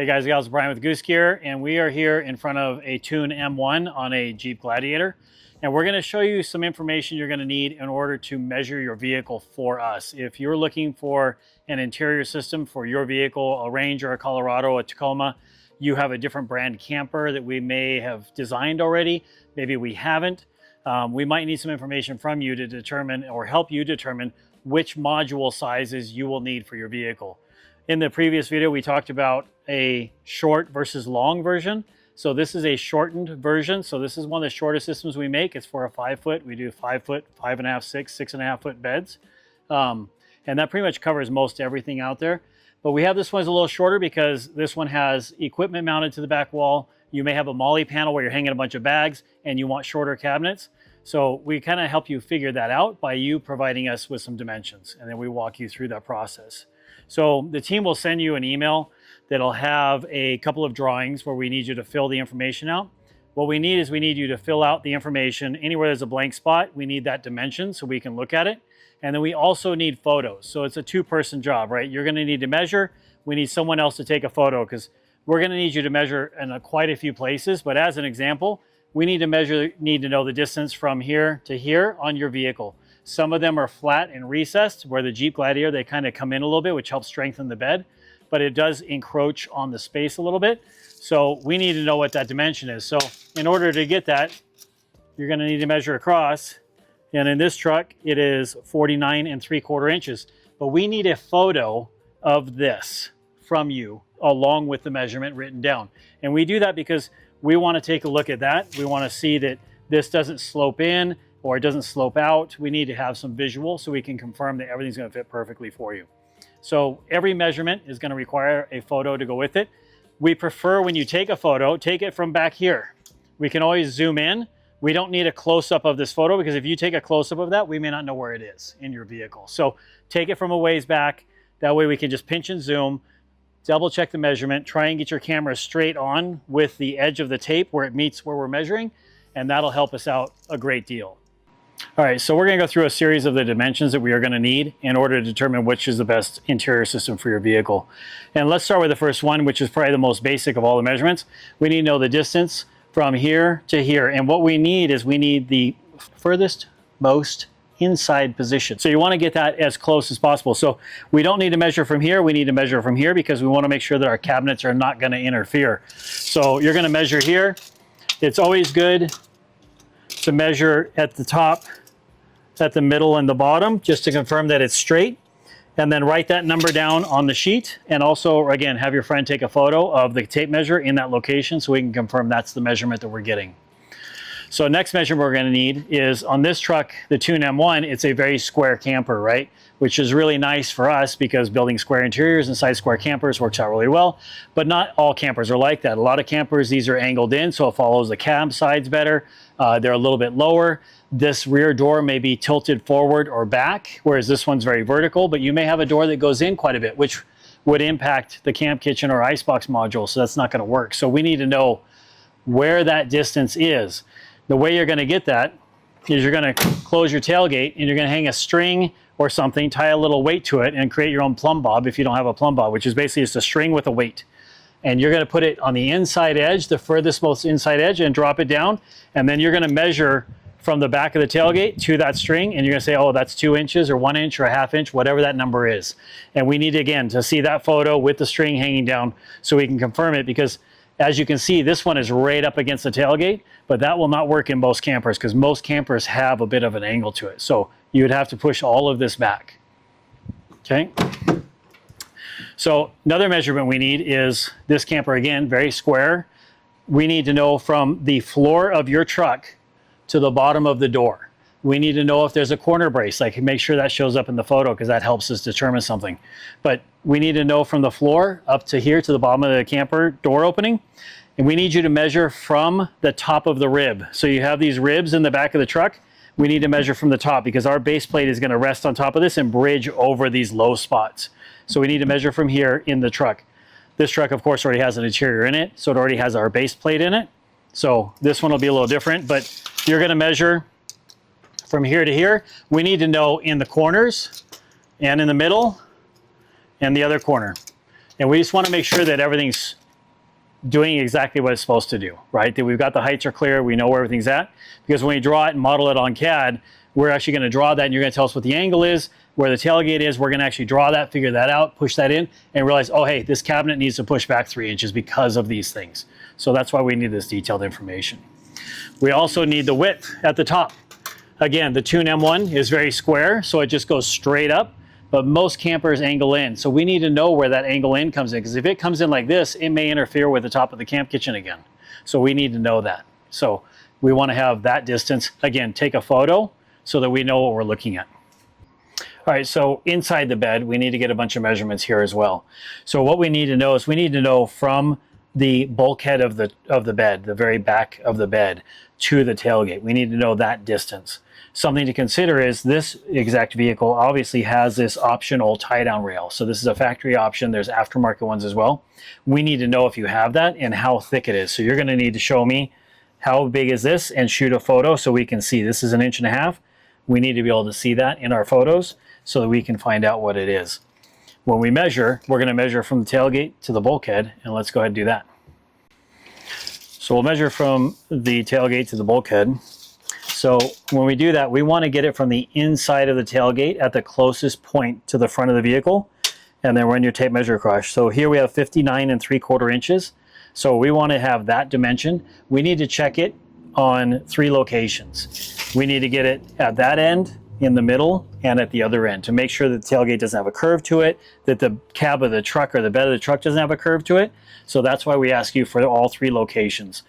Hey guys, it's Brian with Goose Gear, and we are here in front of a Tune M1 on a Jeep Gladiator. And we're going to show you some information you're going to need in order to measure your vehicle for us. If you're looking for an interior system for your vehicle, a Ranger, a Colorado, a Tacoma, you have a different brand camper that we may have designed already, maybe we haven't. We might need some information from you to determine or help you determine which module sizes you will need for your vehicle. In the previous video, we talked about a short versus long version. So this is a shortened version. So this is one of the shortest systems we make. It's for a 5 foot. We do 5 foot, 5.5, 6, 6.5 foot beds. And that pretty much covers most everything out there. But we have this one as a little shorter because this one has equipment mounted to the back wall. You may have a molly panel where you're hanging a bunch of bags and you want shorter cabinets. So we kind of help you figure that out by you providing us with some dimensions. And then we walk you through that process. So the team will send you an email that'll have a couple of drawings where we need you to fill the information out. What we need is we need you to fill out the information. Anywhere there's a blank spot, we need that dimension so we can look at it. And then we also need photos. So it's a two-person job, right? You're going to need to measure. We need someone else to take a photo because we're going to need you to measure in quite a few places. But as an example, we need to know the distance from here to here on your vehicle. Some of them are flat and recessed, where the Jeep Gladiator, they kind of come in a little bit, which helps strengthen the bed, but it does encroach on the space a little bit. So we need to know what that dimension is. So in order to get that, you're going to need to measure across. And in this truck, it is 49 3/4 inches. But we need a photo of this from you along with the measurement written down. And we do that because we want to take a look at that. We want to see that this doesn't slope in or it doesn't slope out. We need to have some visual so we can confirm that everything's going to fit perfectly for you. So every measurement is going to require a photo to go with it. We prefer when you take a photo, take it from back here. We can always zoom in. We don't need a close-up of this photo because if you take a close-up of that, we may not know where it is in your vehicle. So take it from a ways back. That way we can just pinch and zoom, double check the measurement, try and get your camera straight on with the edge of the tape where it meets where we're measuring, and that'll help us out a great deal. All right, so we're going to go through a series of the dimensions that we are going to need in order to determine which is the best interior system for your vehicle. And let's start with the first one, which is probably the most basic of all the measurements. We need to know the distance from here to here. And what we need is we need the furthest most inside position. So you want to get that as close as possible. So we don't need to measure from here. We need to measure from here because we want to make sure that our cabinets are not going to interfere. So you're going to measure here. It's always good to measure at the top, at the middle, and the bottom, just to confirm that it's straight. And then write that number down on the sheet. And also, again, have your friend take a photo of the tape measure in that location so we can confirm that's the measurement that we're getting. So next measurement we're going to need is on this truck, the Tune M1, it's a very square camper, right? Which is really nice for us because building square interiors inside square campers works out really well. But not all campers are like that. A lot of campers, these are angled in, so it follows the cab sides better. They're a little bit lower. This rear door may be tilted forward or back, whereas this one's very vertical, but you may have a door that goes in quite a bit, which would impact the camp kitchen or icebox module, so that's not going to work. So we need to know where that distance is. The way you're going to get that is you're going to close your tailgate and you're going to hang a string or something, tie a little weight to it, and create your own plumb bob if you don't have a plumb bob, which is basically just a string with a weight. And you're going to put it on the inside edge, the furthest most inside edge, and drop it down. And then you're going to measure from the back of the tailgate to that string, and you're going to say, oh, that's 2 inches or 1 inch or a half inch, whatever that number is. And we need, again, to see that photo with the string hanging down so we can confirm it, because as you can see, this one is right up against the tailgate, but that will not work in most campers because most campers have a bit of an angle to it. So you would have to push all of this back. Okay. So another measurement we need is this camper, again, very square. We need to know from the floor of your truck to the bottom of the door. We need to know if there's a corner brace. Like, make sure that shows up in the photo because that helps us determine something. But we need to know from the floor up to here to the bottom of the camper door opening. And we need you to measure from the top of the rib. So you have these ribs in the back of the truck. We need to measure from the top because our base plate is going to rest on top of this and bridge over these low spots. So we need to measure from here in the truck. This truck, of course, already has an interior in it, so it already has our base plate in it. So this one will be a little different, but you're going to measure from here to here. We need to know in the corners and in the middle and the other corner. And we just want to make sure that everything's doing exactly what it's supposed to do, right? That we've got the heights are clear, we know where everything's at, because when we draw it and model it on CAD, we're actually going to draw that and you're going to tell us what the angle is, where the tailgate is. We're going to actually draw that, figure that out, push that in, and realize, oh, hey, this cabinet needs to push back 3 inches because of these things. So that's why we need this detailed information. We also need the width at the top. Again, the Tune M1 is very square, so it just goes straight up, but most campers angle in. So we need to know where that angle in comes in, because if it comes in like this, it may interfere with the top of the camp kitchen again. So we need to know that. So we want to have that distance. Again, take a photo so that we know what we're looking at. All right, so inside the bed, we need to get a bunch of measurements here as well. So what we need to know is we need to know from the bulkhead of the bed, the very back of the bed, to the tailgate. We need to know that distance. Something to consider is this exact vehicle obviously has this optional tie-down rail. So this is a factory option. There's aftermarket ones as well. We need to know if you have that and how thick it is. So you're going to need to show me how big is this and shoot a photo so we can see. This is 1.5 inches. We need to be able to see that in our photos so that we can find out what it is. When we measure, we're going to measure from the tailgate to the bulkhead, and let's go ahead and do that. So we'll measure from the tailgate to the bulkhead. So when we do that, we want to get it from the inside of the tailgate at the closest point to the front of the vehicle, and then run your tape measure across. So here we have 59 3/4 inches. So we want to have that dimension. We need to check it on 3 locations. We need to get it at that end, in the middle, and at the other end to make sure that the tailgate doesn't have a curve to it, that the cab of the truck or the bed of the truck doesn't have a curve to it. So that's why we ask you for all 3 locations.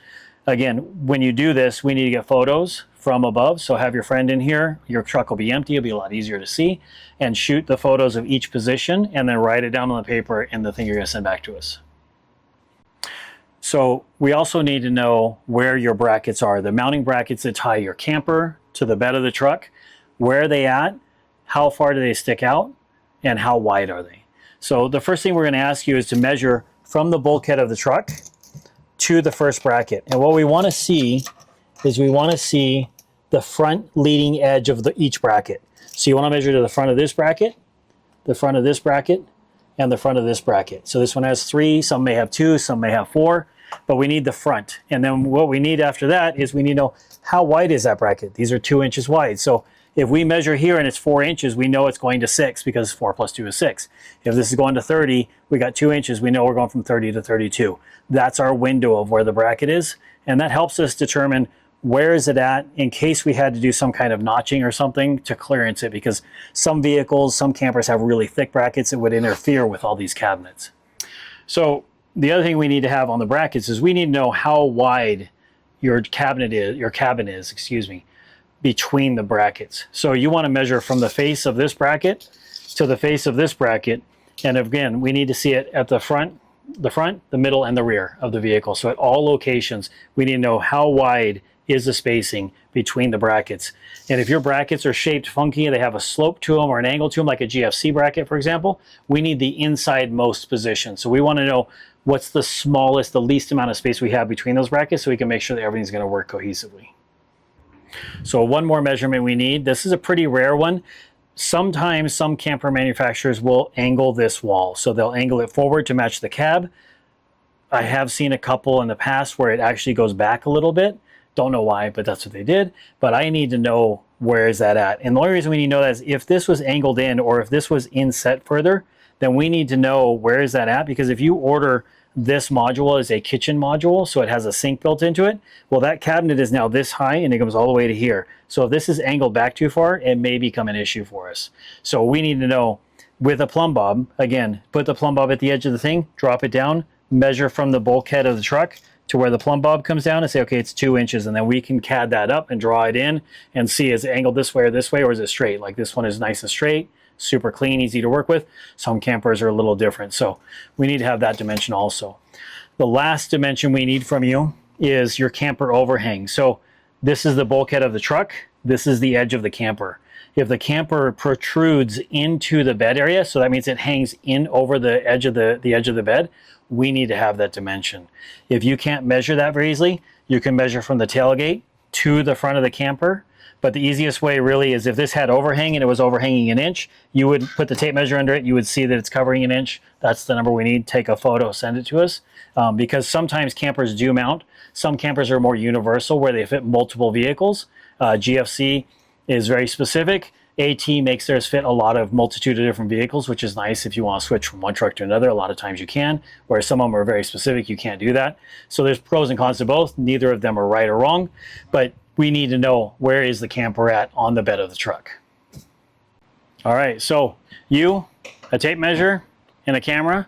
Again, when you do this, we need to get photos from above. So have your friend in here, your truck will be empty, it'll be a lot easier to see, and shoot the photos of each position and then write it down on the paper in the thing you're gonna send back to us. So we also need to know where your brackets are, the mounting brackets that tie your camper to the bed of the truck. Where are they at? How far do they stick out? And how wide are they? So the first thing we're going to ask you is to measure from the bulkhead of the truck to the first bracket. And what we want to see is we want to see the front leading edge of each bracket. So you want to measure to the front of this bracket, the front of this bracket, and the front of this bracket. So this one has 3, some may have 2, some may have 4, but we need the front. And then what we need after that is we need to know how wide is that bracket. These are 2 inches wide. So if we measure here and it's 4 inches, we know it's going to 6 because 4 plus 2 is 6. If this is going to 30, we got 2 inches, we know we're going from 30 to 32. That's our window of where the bracket is. And that helps us determine where is it at in case we had to do some kind of notching or something to clearance it, because some vehicles, some campers have really thick brackets that would interfere with all these cabinets. So the other thing we need to have on the brackets is we need to know how wide your cabin is, between the brackets. So you want to measure from the face of this bracket to the face of this bracket. And again, we need to see it at the front, the middle, and the rear of the vehicle. So at all locations, we need to know how wide is the spacing between the brackets. And if your brackets are shaped funky, they have a slope to them or an angle to them, like a GFC bracket, for example, we need the inside most position. So we want to know what's the smallest, the least amount of space we have between those brackets so we can make sure that everything's going to work cohesively. So one more measurement we need. This is a pretty rare one. Sometimes some camper manufacturers will angle this wall. So they'll angle it forward to match the cab. I have seen a couple in the past where it actually goes back a little bit. Don't know why, but that's what they did. But I need to know where is that at. And the only reason we need to know that is if this was angled in or if this was inset further, then we need to know where is that at, because if you order this module as a kitchen module, so it has a sink built into it, well, that cabinet is now this high and it comes all the way to here. So if this is angled back too far, it may become an issue for us. So we need to know with a plumb bob, again, put the plumb bob at the edge of the thing, drop it down, measure from the bulkhead of the truck to where the plumb bob comes down and say, okay, it's 2 inches. And then we can CAD that up and draw it in and see, is it angled this way, or is it straight? Like this one is nice and straight, super clean, easy to work with. Some campers are a little different. So we need to have that dimension also. The last dimension we need from you is your camper overhang. So this is the bulkhead of the truck. This is the edge of the camper. If the camper protrudes into the bed area, so that means it hangs in over the edge of the bed, we need to have that dimension. If you can't measure that very easily, you can measure from the tailgate to the front of the camper. But the easiest way really is if this had overhang and it was overhanging an inch, you would put the tape measure under it. You would see that it's covering an inch. That's the number we need. Take a photo, send it to us. Because sometimes campers do mount. Some campers are more universal where they fit multiple vehicles. GFC is very specific. AT makes theirs fit a lot of multitude of different vehicles, which is nice if you want to switch from one truck to another. A lot of times you can, whereas some of them are very specific. You can't do that. So there's pros and cons to both. Neither of them are right or wrong, but we need to know where is the camper at on the bed of the truck. All right, so you, a tape measure, and a camera,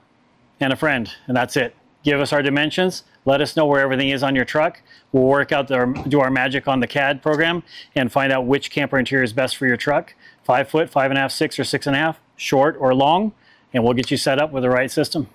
and a friend, and that's it. Give us our dimensions. Let us know where everything is on your truck. We'll work out, do our magic on the CAD program and find out which camper interior is best for your truck. 5 foot, 5.5, 6, or 6.5, short or long, and we'll get you set up with the right system.